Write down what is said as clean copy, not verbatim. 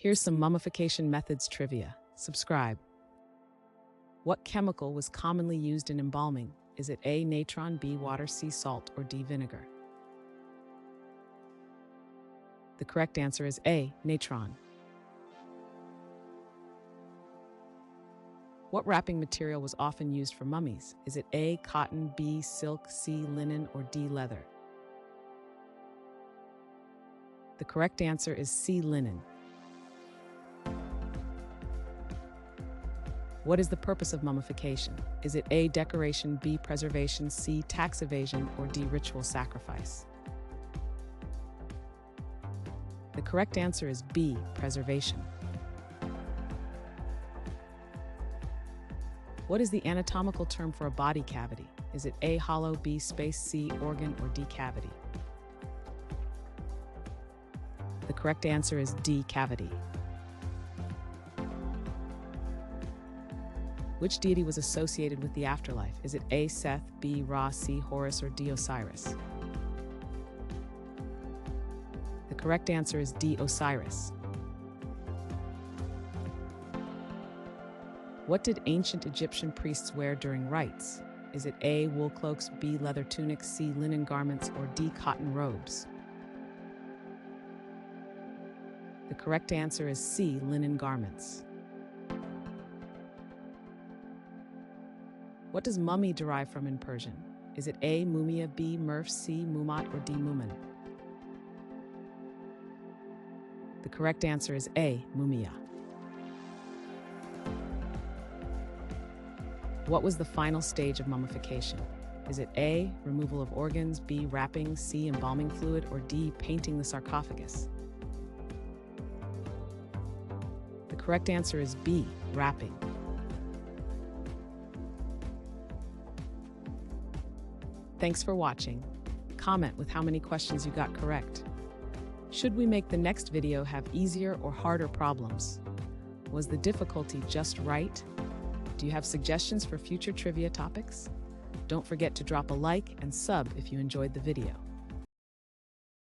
Here's some mummification methods trivia. Subscribe. What chemical was commonly used in embalming? Is it A, natron, B, water, C, salt, or D, vinegar? The correct answer is A, natron. What wrapping material was often used for mummies? Is it A, cotton, B, silk, C, linen, or D, leather? The correct answer is C, linen. What is the purpose of mummification? Is it A, decoration, B, preservation, C, tax evasion, or D, ritual sacrifice? The correct answer is B, preservation. What is the anatomical term for a body cavity? Is it A, hollow, B, space, C, organ, or D, cavity? The correct answer is D, cavity. Which deity was associated with the afterlife? Is it A, Seth, B, Ra, C, Horus, or D, Osiris? The correct answer is D, Osiris. What did ancient Egyptian priests wear during rites? Is it A, wool cloaks, B, leather tunics, C, linen garments, or D, cotton robes? The correct answer is C, linen garments. What does mummy derive from in Persian? Is it A, mumia, B, murf, C, mumat, or D, mumin? The correct answer is A, mumia. What was the final stage of mummification? Is it A, removal of organs, B, wrapping, C, embalming fluid, or D, painting the sarcophagus? The correct answer is B, wrapping. Thanks for watching. Comment with how many questions you got correct. Should we make the next video have easier or harder problems? Was the difficulty just right? Do you have suggestions for future trivia topics? Don't forget to drop a like and sub if you enjoyed the video.